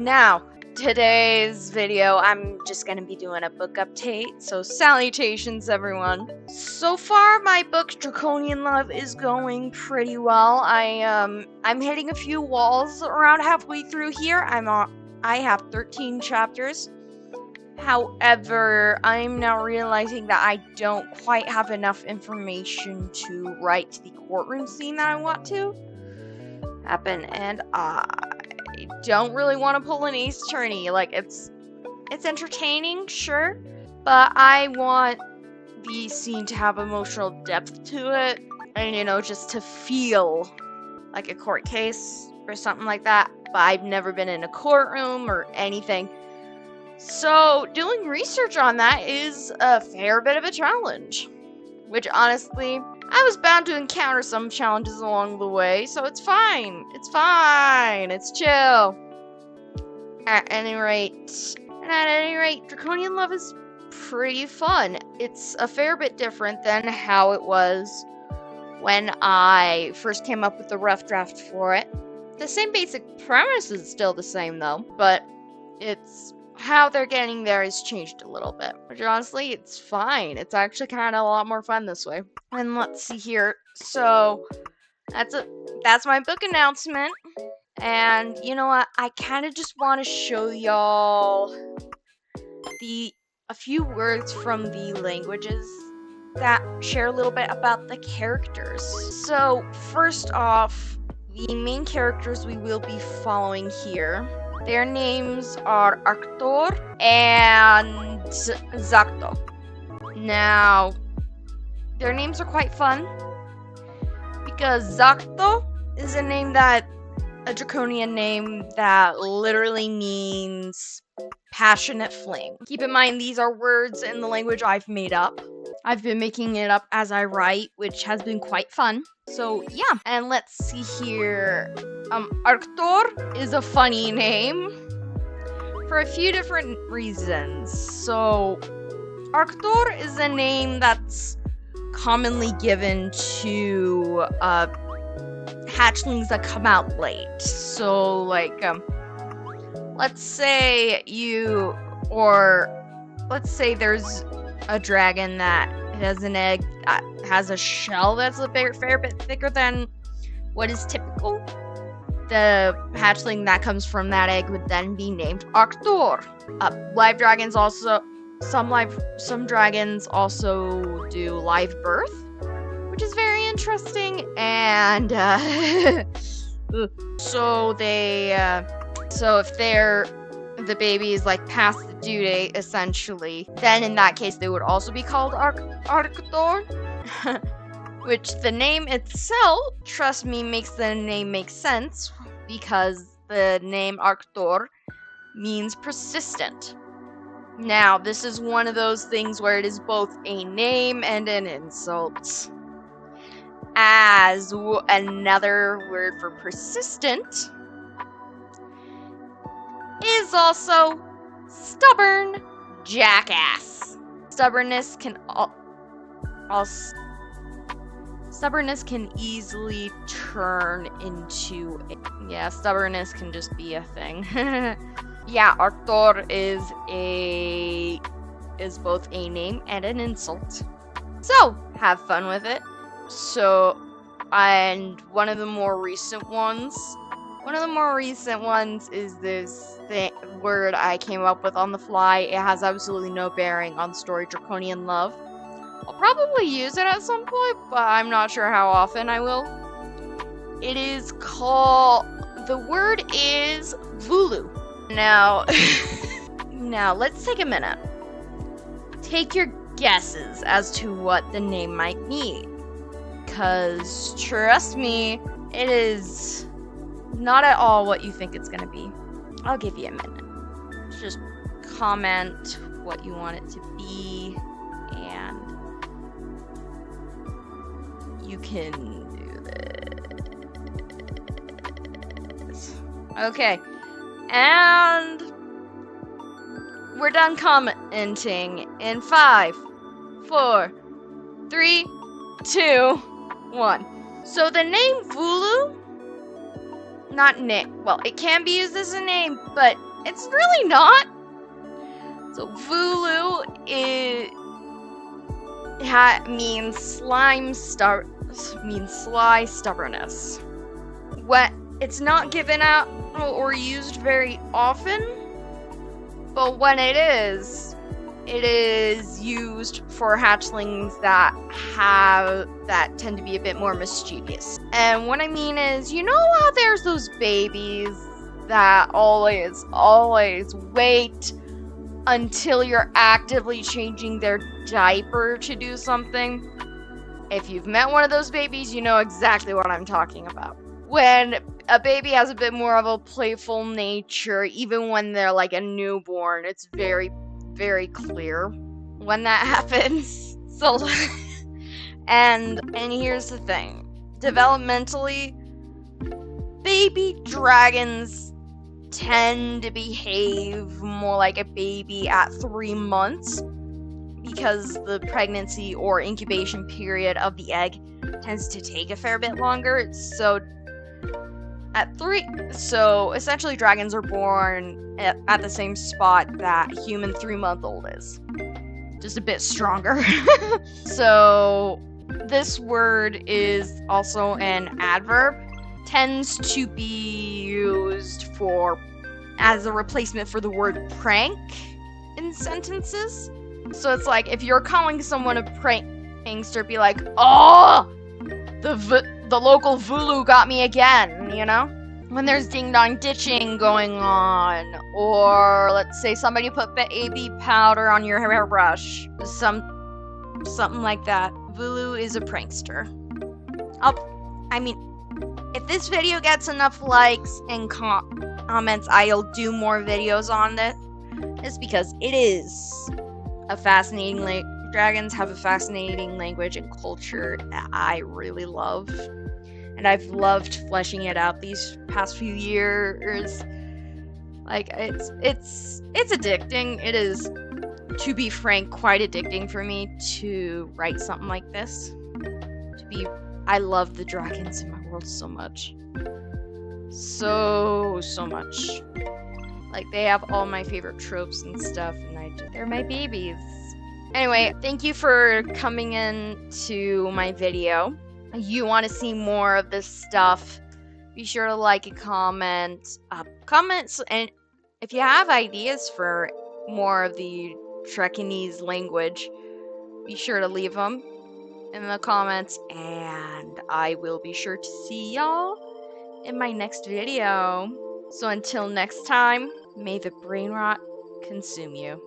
Now, today's video, I'm just gonna be doing a book update, so salutations everyone. So far, my book Draconian Love is going pretty well. I'm hitting a few walls around halfway through here. I have 13 chapters. However, I'm now realizing that I don't quite have enough information to write the courtroom scene that I want to happen, and I don't really want to pull an ace attorney. Like, it's entertaining, sure, but I want the scene to have emotional depth to it, and just to feel like a court case or something like that. But I've never been in a courtroom or anything, so doing research on that is a fair bit of a challenge, which honestly, I was bound to encounter some challenges along the way, so it's fine. It's fine. It's chill. At any rate, Draconian Love is pretty fun. It's a fair bit different than how it was when I first came up with the rough draft for it. The same basic premise is still the same though, but it's how they're getting there has changed a little bit, which honestly, it's fine. It's actually kind of a lot more fun this way. And let's see here. So that's my book announcement. And you know what? I kind of just want to show y'all a few words from the languages that share a little bit about the characters. So first off, the main characters we will be following here, their names are Arctor and Zacto. Now, their names are quite fun because Zacto is a draconian name that literally means passionate flame. Keep in mind, these are words in the language I've made up. I've been making it up as I write, which has been quite fun. So yeah, and let's see here. Arctor is a funny name for a few different reasons. So Arctor is a name that's commonly given to hatchlings that come out late. So like let's say there's a dragon that has an egg that has a shell that's a fair bit thicker than what is typical. The hatchling that comes from that egg would then be named Arctor. Live dragons also, some dragons also do live birth, which is very interesting, and so if the baby is like past the due date, essentially, then in that case they would also be called Arctor. Which the name itself, trust me, makes the name make sense, because the name Arctor means persistent. Now, this is one of those things where it is both a name and an insult, as another word for persistent is also stubborn jackass. Stubbornness can easily turn into stubbornness can just be a thing. Yeah, Arctor is both a name and an insult. So, have fun with it. So, and one of the more recent ones is this word I came up with on the fly. It has absolutely no bearing on the story Draconian Love. I'll probably use it at some point, but I'm not sure how often I will. It is called, the word is Vulu. Now, let's take a minute. Take your guesses as to what the name might mean. Because, trust me, it is not at all what you think it's going to be. I'll give you a minute. Just comment what you want it to be, and you can do this. Okay. And we're done commenting in 5, 4, 3, 2, 1. So the name Vulu, not name, well, it can be used as a name, but It's really not. So Vulu means sly stubbornness. It's not given out or used very often, but when it is used for hatchlings that tend to be a bit more mischievous. And what I mean is, you know how there's those babies that always wait until you're actively changing their diaper to do something? If you've met one of those babies, you know exactly what I'm talking about. When a baby has a bit more of a playful nature, even when they're like a newborn, it's very, very clear when that happens. So, and here's the thing. Developmentally, baby dragons tend to behave more like a baby at 3 months because the pregnancy or incubation period of the egg tends to take a fair bit longer. So essentially dragons are born at the same spot that human 3-month-old is, just a bit stronger. So this word is also an adverb, tends to be used as a replacement for the word prank in sentences. So it's like if you're calling someone a prankster, be like, "Oh, the local Vulu got me again," you know? When there's ding-dong ditching going on, or let's say somebody put baby powder on your hairbrush, something like that. Vulu is a prankster. If this video gets enough likes and comments, I'll do more videos on this. It's because it is a fascinating dragons have a fascinating language and culture that I really love, and I've loved fleshing it out these past few years. Like it's addicting. It is, to be frank, quite addicting for me to write something like this. I love the dragons in my world so much. So much. Like, they have all my favorite tropes and stuff, and they're my babies. Anyway, thank you for coming in to my video. You want to see more of this stuff, be sure to like and comment. Comments, and if you have ideas for more of the Trekinese language, be sure to leave them in the comments, and I will be sure to see y'all in my next video. So until next time, may the brain rot consume you.